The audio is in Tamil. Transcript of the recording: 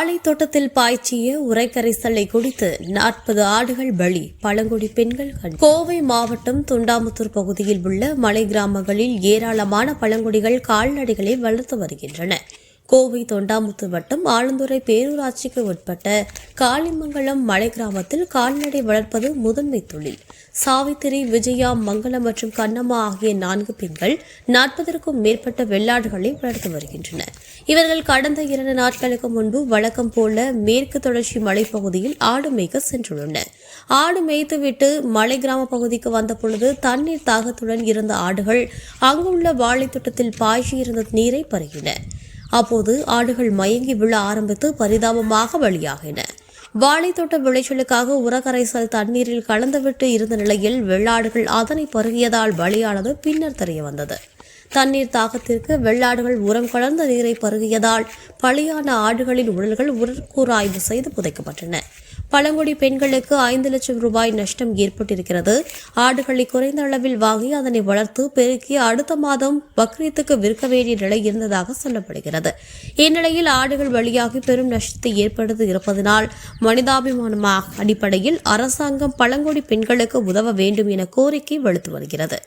வாழை தோட்டத்தில் பாய்ச்சிய உரைக்கரைசலை குடித்து 40 ஆடுகள் பலி. பழங்குடி பெண்கள் கோவை மாவட்டம் தொண்டாமுத்தூர் பகுதியில் உள்ள மலை கிராமங்களில் ஏராளமான பழங்குடிகள் கால்நடைகளை வளர்த்து வருகின்றன. கோவை தொண்டாமுத்தூர் வட்டம் ஆலந்துறை பேரூராட்சிக்கு உட்பட்ட காளிமங்கலம் மலை கிராமத்தில் கால்நடை வளர்ப்பது முதன்மை தொழில். சாவித்திரி, விஜயா, மங்கலம் மற்றும் கண்ணம்மா ஆகிய 4 பெண்கள் 40க்கும் மேற்பட்ட வெள்ளாடுகளை வளர்த்து வருகின்றனர். இவர்கள் கடந்த 2 நாட்களுக்கு முன்பு வழக்கம் போல மேற்கு தொடர்ச்சி மலைப்பகுதியில் ஆடு மேய்க்க சென்றுள்ளனர். ஆடு மேய்த்துவிட்டு மலை கிராம பகுதிக்கு வந்த பொழுது தண்ணீர் தாகத்துடன் இருந்த ஆடுகள் அங்குள்ள வாழைத்தோட்டத்தில் பாய்ச்சியிருந்த நீரை பருகின. அப்போது ஆடுகள் மயங்கி விழ ஆரம்பித்து பரிதாபமாக பலியாகின. வாழைத்தோட்ட விளைச்சலுக்காக உரக்கரைசல் தண்ணீரில் கலந்துவிட்டு இருந்த நிலையில் வெள்ளாடுகள் அதனை பருகியதால் பலியானது பின்னர் தெரியவந்தது. தண்ணீர் தாகத்திற்கு வெள்ளாடுகள் உரம் கலந்த நீரை பருகியதால் பலியான ஆடுகளின் உடல்கள் உடற்கூறாய்வு செய்து புதைக்கப்பட்டன. பழங்குடி பெண்களுக்கு 5 லட்சம் ரூபாய் நஷ்டம் ஏற்பட்டிருக்கிறது. ஆடுகளை குறைந்த அளவில் வாங்கி அதனை வளர்த்து பெருக்கி அடுத்த மாதம் பக்ரீத்துக்கு விற்க வேண்டிய நிலை இருந்ததாக சொல்லப்படுகிறது. இந்நிலையில் ஆடுகள் பலியாகி பெரும் நஷ்டத்தை ஏற்படுத்தி இருப்பதனால் மனிதாபிமான அடிப்படையில் அரசாங்கம் பழங்குடி பெண்களுக்கு உதவ வேண்டும் என கோரிக்கை வலுத்து வருகிறது.